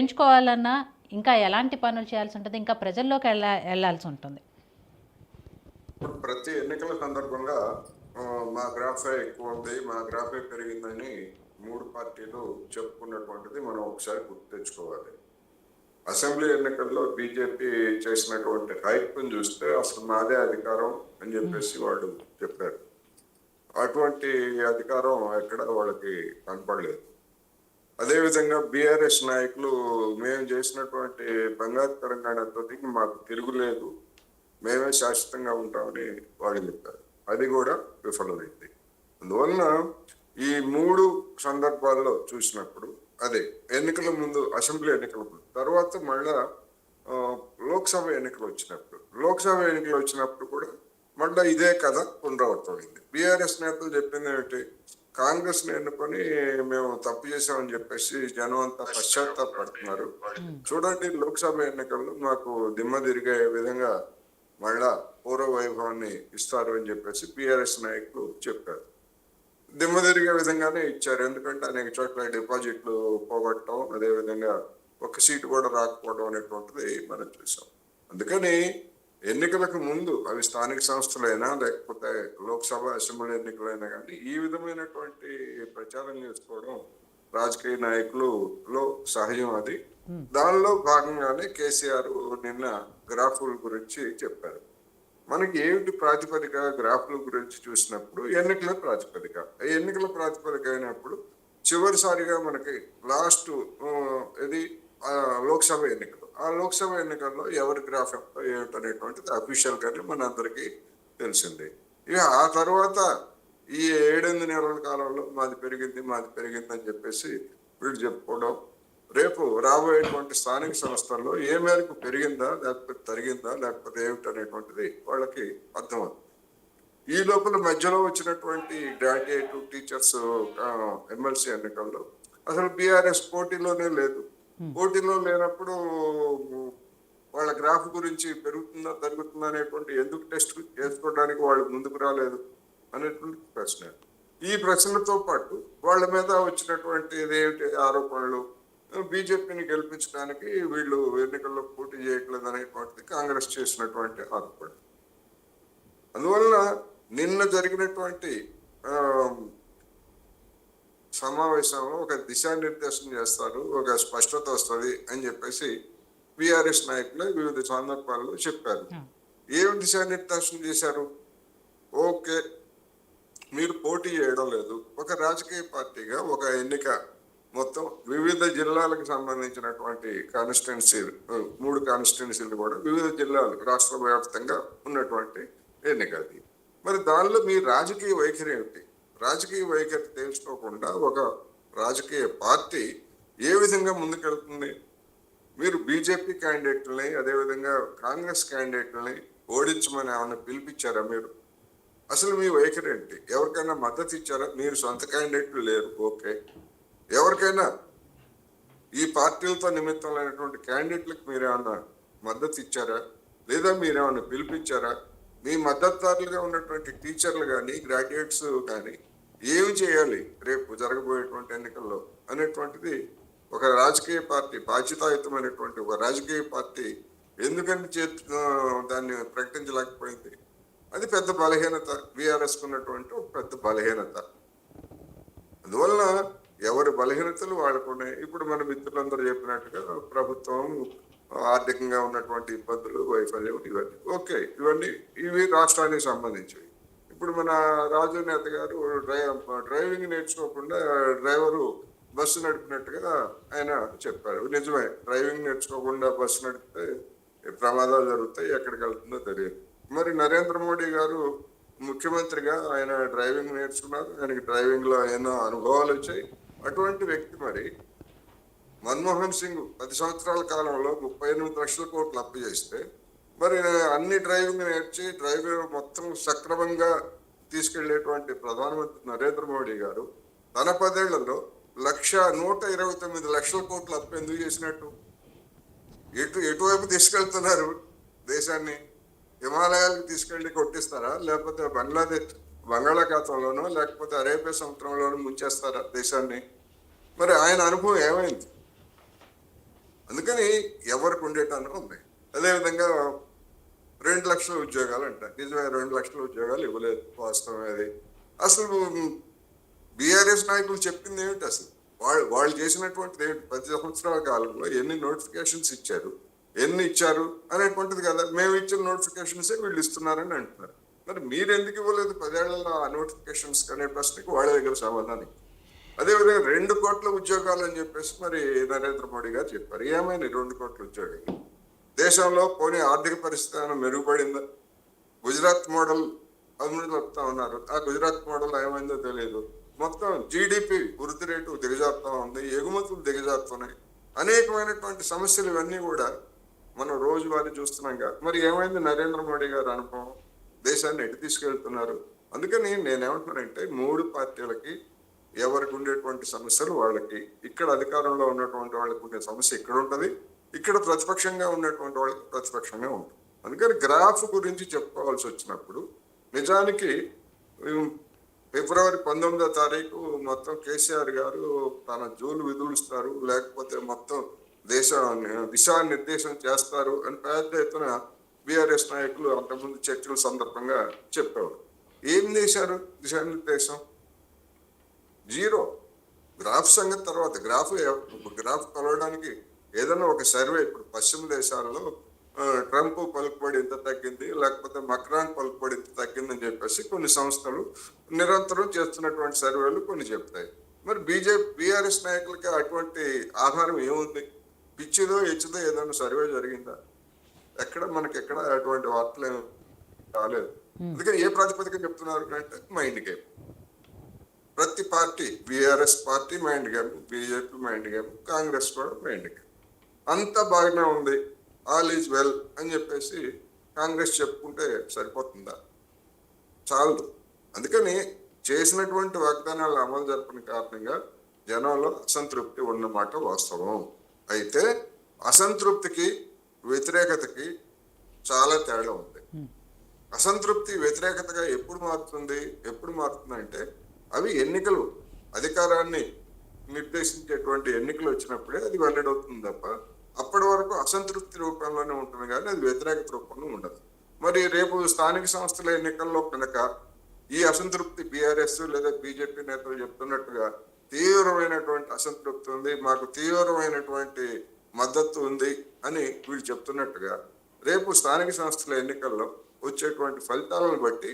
పెంచుకోవాలన్నా ఇంకా ఎలాంటి పనులు చేయాల్సి ఉంటుంది? ఇంకా ప్రజల్లోకి ఎళ్ళాల్సి ఉంటుంది. ఇప్పుడు ప్రతి ఎన్నికల సందర్భంగా మా గ్రాఫే ఎక్కువ ఉంది, మా గ్రాఫే పెరిగిందని 3 పార్టీలు చెప్పుకున్నటువంటిది మనం ఒకసారి గుర్తు తెచ్చుకోవాలి. అసెంబ్లీ ఎన్నికల్లో బీజేపీ చేసినటువంటి హైప్‌ని చూస్తే అసలు మాదే అధికారం అని చెప్పేసి వాళ్ళు చెప్పారు. అటువంటి అధికారం ఎక్కడ వాళ్ళకి కనపడలేదు. అదేవిధంగా బీఆర్ఎస్ నాయకులు మేము చేసినటువంటి బంగారు తెలంగాణతో మాకు తిరుగులేదు, మేమే శాశ్వతంగా ఉంటామని వాళ్ళు చెప్పారు. అది కూడా విఫలమైంది. అందువలన ఈ 3 సందర్భాల్లో చూసినప్పుడు అదే ఎన్నికల ముందు, అసెంబ్లీ ఎన్నికల ముందు, తర్వాత మళ్ళా లోక్సభ ఎన్నికలు వచ్చినప్పుడు కూడా మళ్ళా ఇదే కథ పునరావృతమైంది. బీఆర్ఎస్ నేతలు చెప్పింది ఏమిటి? కాంగ్రెస్ ని ఎన్నుకొని మేము తప్పు చేసామని చెప్పేసి జనం అంతా పశ్చాత్తాపడుతున్నారు. చూడండి, లోక్సభ ఎన్నికల్లో మాకు దిమ్మ తిరిగే విధంగా మళ్ళా పూర్వ వైభవాన్ని ఇస్తారు అని చెప్పేసి బీఆర్ఎస్ నాయకులు చెప్పారు. దిమ్మ తిరిగే విధంగానే ఇచ్చారు. ఎందుకంటే అనేక చోట్ల డిపాజిట్లు పోగొట్టడం, అదేవిధంగా ఒక సీటు కూడా రాకపోవడం అనేటువంటిది మనం చూసాం. అందుకని ఎన్నికలకు ముందు, అవి స్థానిక సంస్థలైనా లేకపోతే లోక్సభ అసెంబ్లీ ఎన్నికలైనా కానీ, ఈ విధమైనటువంటి ప్రచారం చేసుకోవడం రాజకీయ నాయకులలో సహజం. అది దానిలో భాగంగానే కేసీఆర్ నిన్న గ్రాఫుల గురించి చెప్పారు. మనకి ఏమిటి ప్రాతిపదిక? గ్రాఫ్ల గురించి చూసినప్పుడు ఎన్నికల ప్రాతిపదిక. ఎన్నికల ప్రాతిపదిక అయినప్పుడు చివరిసారిగా మనకి లాస్ట్ ఇది లోక్సభ ఎన్నికలు. ఆ లోక్సభ ఎన్నికల్లో ఎవరి గ్రాఫ్ ఏమిటనేటువంటిది అఫీషియల్ గానే మన అందరికీ తెలిసింది. ఇక ఆ తర్వాత ఈ 7-8 నెలల కాలంలో మాది పెరిగింది అని చెప్పేసి వీళ్ళు చెప్పుకోవడం, రేపు రాబోయేటువంటి స్థానిక సంస్థల్లో ఏ మేరకు పెరిగిందా లేకపోతే తరిగిందా లేకపోతే ఏమిటనేటువంటిది వాళ్ళకి అర్థమవుతుంది. ఈ లోపల మధ్యలో వచ్చినటువంటి గ్రాడ్యుయేట్ టీచర్స్ ఎమ్మెల్సీ ఎన్నికల్లో అసలు బీఆర్ఎస్ పోటీలోనే లేదు. పోటీలో లేనప్పుడు వాళ్ళ గ్రాఫ్ గురించి పెరుగుతుందా తరుగుతుందా అనేటువంటి ఎందుకు టెస్ట్ చేసుకోవడానికి వాళ్ళు ముందుకు రాలేదు అనేటువంటి ప్రశ్న. ఈ ప్రశ్నలతో పాటు వాళ్ళ మీద వచ్చినటువంటి ఏమిటి ఆరోపణలు, బీజేపీని గెలిపించడానికి వీళ్ళు ఎన్నికల్లో పోటీ చేయట్లేదు అనేటువంటిది కాంగ్రెస్ చేసినటువంటి ఆరోపణ. అందువల్ల నిన్న జరిగినటువంటి సమావేశంలో ఒక దిశానిర్దేశం చేస్తారు, ఒక స్పష్టత వస్తుంది అని చెప్పేసి బీఆర్ఎస్ నాయకులు వివిధ సందర్భాల్లో చెప్పారు. ఏం దిశానిర్దేశం చేశారు? ఓకే, మీరు పోటీ చేయడం లేదు, ఒక రాజకీయ పార్టీగా ఒక ఎన్నిక మొత్తం వివిధ జిల్లాలకు సంబంధించినటువంటి కాన్స్టిట్యున్సీలు, 3 కాన్స్టిట్యున్సీలు కూడా వివిధ జిల్లాలు రాష్ట్ర వ్యాప్తంగా ఉన్నటువంటి ఎన్నికది. మరి దానిలో మీ రాజకీయ వైఖరి ఏమిటి? రాజకీయ వైఖరి తెలుసుకోకుండా ఒక రాజకీయ పార్టీ ఏ విధంగా ముందుకెళ్తుంది? మీరు బీజేపీ క్యాండిడేట్లని, అదేవిధంగా కాంగ్రెస్ క్యాండిడేట్లని ఓడించమని ఏమైనా పిలిపించారా మీరు? అసలు మీ వైఖరి ఏంటి? ఎవరికైనా మద్దతు ఇచ్చారా? మీరు సొంత క్యాండిడేట్లు లేరు, ఓకే. ఎవరికైనా ఈ పార్టీలతో నిమిత్తం లేనటువంటి క్యాండిడేట్లకు మీరేమన్నా మద్దతు ఇచ్చారా? లేదా మీరేమన్నా పిలిపించారా? మీ మద్దతుదారులుగా ఉన్నటువంటి టీచర్లు కానీ, గ్రాడ్యుయేట్స్ కానీ ఏమి చేయాలి రేపు జరగబోయేటువంటి ఎన్నికల్లో అనేటువంటిది ఒక రాజకీయ పార్టీ, బాధ్యతాయుతమైనటువంటి ఒక రాజకీయ పార్టీ ఎందుకని దాన్ని ప్రకటించలేకపోయింది? అది పెద్ద బలహీనత, బీఆర్ఎస్ ఉన్నటువంటి ఒక పెద్ద బలహీనత. అందువలన ఎవరి బలహీనతలు వాడుకున్నాయి. ఇప్పుడు మన మిత్రులందరూ చెప్పినట్టుగా ప్రభుత్వం ఆర్థికంగా ఉన్నటువంటి ఇబ్బందులు, వైఫల్యం, ఇవన్నీ ఓకే, ఇవి రాష్ట్రానికి సంబంధించివి. ఇప్పుడు మన రాజు నేత గారు డ్రైవింగ్ నేర్చుకోకుండా డ్రైవరు బస్సు నడిపినట్టుగా ఆయన చెప్పారు. నిజమే, డ్రైవింగ్ నేర్చుకోకుండా బస్సు నడిపితే ప్రమాదాలు జరుగుతాయి, ఎక్కడికి వెళ్తుందో తెలియదు. మరి నరేంద్ర మోడీ గారు ముఖ్యమంత్రిగా ఆయన డ్రైవింగ్ నేర్చుకున్నారు, ఆయనకి డ్రైవింగ్ లో ఎన్నో అనుభవాలు వచ్చాయి. అటువంటి వ్యక్తి మరి మన్మోహన్ సింగ్ 10 సంవత్సరాల కాలంలో 38 లక్షల కోట్లు అప్పు చేస్తే, మరి అన్ని డ్రైవింగ్ నేర్చి డ్రైవింగ్ మొత్తం సక్రమంగా తీసుకెళ్లేటువంటి ప్రధానమంత్రి నరేంద్ర మోడీ గారు తన 10 ఏళ్లలో 1,129 లక్షల కోట్లు అప్పు ఎందుకు చేసినట్టు? ఎటువైపు తీసుకెళ్తున్నారు దేశాన్ని? హిమాలయాలకు తీసుకెళ్లి కొట్టిస్తారా? లేకపోతే బంగాళాఖాతంలోనో లేకపోతే అరేబియా సముద్రంలోనో ముంచేస్తారా దేశాన్ని? మరి ఆయన అనుభవం ఏమైంది? అందుకని ఎవరికి ఉండేటాను ఉన్నాయి. అదేవిధంగా 2 లక్షల ఉద్యోగాలు అంట. నిజమే, 2 లక్షల ఉద్యోగాలు ఇవ్వలేదు, వాస్తవం అది. అసలు బీఆర్ఎస్ నాయకులు చెప్పింది ఏమిటి అసలు? వాళ్ళు చేసినటువంటిది ఏమిటి? 10 సంవత్సరాల కాలంలో ఎన్ని నోటిఫికేషన్స్ ఇచ్చారు, ఎన్ని ఇచ్చారు అనేటువంటిది కదా. మేము ఇచ్చిన నోటిఫికేషన్సే వీళ్ళు ఇస్తున్నారని అంటున్నారు. మరి మీరు ఎందుకు ఇవ్వలేదు 10 ఏళ్లలో ఆ నోటిఫికేషన్స్ అనే ప్రశ్నకి వాళ్ళ దగ్గర సమాధానం. అదేవిధంగా 2 కోట్ల ఉద్యోగాలు అని చెప్పేసి మరి నరేంద్ర మోడీ గారు చెప్పారు. ఏమైనా 2 కోట్ల ఉద్యోగాలు? దేశంలో పోనీ ఆర్థిక పరిస్థితి ఏమైనా మెరుగుపడిందా? గుజరాత్ మోడల్ అమలు చెప్తా ఉన్నారు. ఆ గుజరాత్ మోడల్ ఏమైందో తెలియదు. మొత్తం జీడిపి వృద్ధి రేటు దిగజారుతా ఉంది, ఎగుమతులు దిగజారుతున్నాయి, అనేకమైనటువంటి సమస్యలు ఇవన్నీ కూడా మనం రోజువారీ చూస్తున్నాం కదా. మరి ఏమైంది నరేంద్ర మోడీ గారు అనుభవం? దేశాన్ని ఎటు తీసుకెళ్తున్నారు? అందుకని నేనేమంటున్నానంటే 3 పార్టీలకి ఎవరికి ఉండేటువంటి సమస్యలు వాళ్ళకి, ఇక్కడ అధికారంలో ఉన్నటువంటి వాళ్ళకి ఉండే సమస్య ఇక్కడ ఉంటుంది, ఇక్కడ ప్రతిపక్షంగా ఉన్నటువంటి వాళ్ళకి ప్రతిపక్షంగా ఉంటుంది. అందుకని గ్రాఫ్ గురించి చెప్పుకోవాల్సి వచ్చినప్పుడు నిజానికి ఫిబ్రవరి 19వ తారీఖు మొత్తం కేసీఆర్ గారు తన జోలు విధులుస్తారు, లేకపోతే మొత్తం దిశానిర్దేశం చేస్తారు అని పెద్ద ఎత్తున బీఆర్ఎస్ నాయకులు అంతకుముందు చర్చల సందర్భంగా చెప్పేవారు. ఏం చేశారు దిశానిర్దేశం? జీరో. గ్రాఫ్ సంగతి తర్వాత. గ్రాఫ్ కొలవడానికి ఏదైనా ఒక సర్వే, ఇప్పుడు పశ్చిమ దేశాల్లో ట్రంప్ పలుకుబడి ఎంత తగ్గింది, లేకపోతే మక్రాన్ పలుకుబడి ఎంత తగ్గిందని చెప్పేసి కొన్ని సంస్థలు నిరంతరం చేస్తున్నటువంటి సర్వేలు కొన్ని చెప్తాయి. మరి బీఆర్ఎస్ నాయకులకి అటువంటి ఆధారం ఏముంది? పిచ్చిదో హెచ్చిదో ఏదైనా సర్వే జరిగిందా? మనకి అటువంటి వార్తలు ఏమి రాలేదు. అందుకని ఏ ప్రాతిపదిక చెప్తున్నారు అంటే మైండ్ గేమ్. ప్రతి party, BRS party mind game, BJP mind game, Congress కూడా మైండ్ గేమ్. అంత బాగానే ఉంది, ఆల్ ఈజ్ వెల్ అని చెప్పేసి కాంగ్రెస్ చెప్పుకుంటే సరిపోతుందా? చాలదు. అందుకని చేసినటువంటి వాగ్దానాలు అమలు జరపని కారణంగా జనంలో అసంతృప్తి ఉన్నమాట వాస్తవం. అయితే అసంతృప్తికి వ్యతిరేకతకి చాలా తేడా ఉంది. అసంతృప్తి వ్యతిరేకతగా ఎప్పుడు మారుతుంది అంటే అవి ఎన్నికలు, అధికారాన్ని నిర్దేశించేటువంటి ఎన్నికలు వచ్చినప్పుడే అది వెల్లడవుతుంది తప్ప అప్పటి వరకు అసంతృప్తి రూపంలోనే ఉంటుంది, కానీ అది వ్యతిరేకత రూపంలో ఉండదు. మరి రేపు స్థానిక సంస్థల ఎన్నికల్లో కనుక ఈ అసంతృప్తి బీఆర్ఎస్ లేదా బీజేపీ నేతలు చెప్తున్నట్టుగా తీవ్రమైనటువంటి అసంతృప్తి ఉంది, మాకు తీవ్రమైనటువంటి మద్దతు ఉంది అని వీళ్ళు చెప్తున్నట్టుగా రేపు స్థానిక సంస్థల ఎన్నికల్లో వచ్చేటువంటి ఫలితాలను బట్టి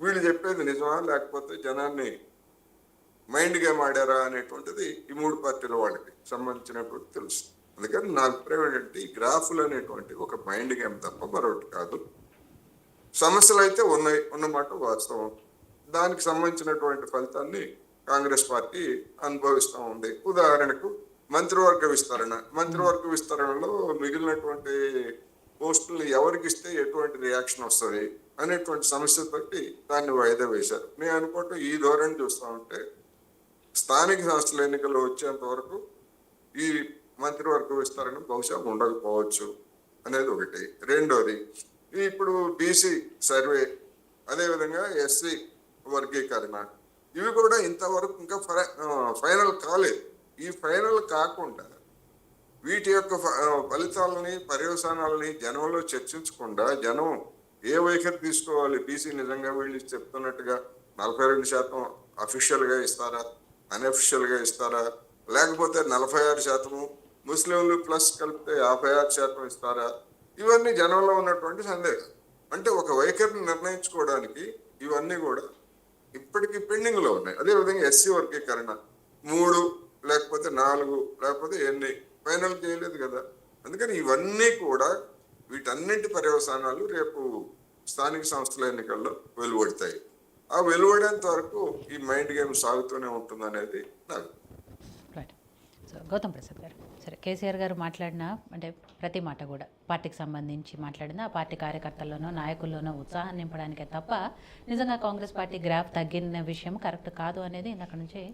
వీళ్ళు చెప్పేది నిజమా లేకపోతే జనాన్ని మైండ్ గేమ్ ఆడారా అనేటువంటిది ఈ 3 పార్టీల వాళ్ళకి సంబంధించినటువంటి తెలుసు. అందుకని నా అభిప్రాయం ఏంటంటే ఈ గ్రాఫులు అనేటువంటి ఒక మైండ్ గేమ్ తప్ప మరొకటి కాదు. సమస్యలు అయితే ఉన్నమాట వాస్తవం. దానికి సంబంధించినటువంటి ఫలితాన్ని కాంగ్రెస్ పార్టీ అనుభవిస్తూ ఉంది. ఉదాహరణకు మంత్రివర్గ విస్తరణలో మిగిలినటువంటి పోస్టులు ఎవరికి ఇస్తే ఎటువంటి రియాక్షన్ వస్తుంది అనేటువంటి సమస్య బట్టి దాన్ని వాయిదా వేశారు. నేను అనుకుంటూ ఈ ధోరణి చూస్తా ఉంటే స్థానిక సంస్థల ఎన్నికలు వచ్చేంత వరకు ఈ మంత్రివర్గ విస్తరణ బహుశా ఉండకపోవచ్చు అనేది ఒకటి. రెండోది, ఇప్పుడు బీసీ సర్వే, అదేవిధంగా ఎస్సీ వర్గీకరణ, ఇవి కూడా ఇంతవరకు ఇంకా ఫైనల్ కాలేదు. ఈ ఫైనల్ కాకుండా వీటి యొక్క ఫలితాలని, పర్యవసానాలని జనంలో చర్చించకుండా జనం ఏ వైఖరి తీసుకోవాలి? బీసీ నిజంగా వీళ్ళు చెప్తున్నట్టుగా 42% అఫీషియల్ గా ఇస్తారా, అన్అఫీషియల్ గా ఇస్తారా, లేకపోతే 46%, ముస్లింలు ప్లస్ కలిపితే 56% ఇస్తారా? ఇవన్నీ జనంలో ఉన్నటువంటి సందేహం. అంటే ఒక వైఖరిని నిర్ణయించుకోవడానికి ఇవన్నీ కూడా ఇప్పటికీ పెండింగ్ లో ఉన్నాయి. అదేవిధంగా ఎస్సీ వర్గీకరణ 3 లేకపోతే 4 లేకపోతే ఎన్ని ఫైనల్ చేయలేదు కదా. అందుకని ఇవన్నీ కూడా వీటన్నింటి పర్యవసానాలు రేపు స్థానిక సంస్థల ఎన్నికల్లో వెలువడతాయి. ఆ వెలువడేంత వరకు ఈ మైండ్ గేమ్ సాగుతూనే ఉంటుంది అనేది నాకు. రైట్. సో గౌతమ్ ప్రసాద్ గారు, సరే కేసీఆర్ గారు మాట్లాడిన అంటే ప్రతి మాట కూడా పార్టీకి సంబంధించి మాట్లాడిన ఆ పార్టీ కార్యకర్తల్లోనో నాయకుల్లోనో ఉత్సాహం నింపడానికే తప్ప నిజంగా కాంగ్రెస్ పార్టీ గ్రాఫ్ తగ్గిన విషయం కరెక్ట్ కాదు అనేది అక్కడి నుంచి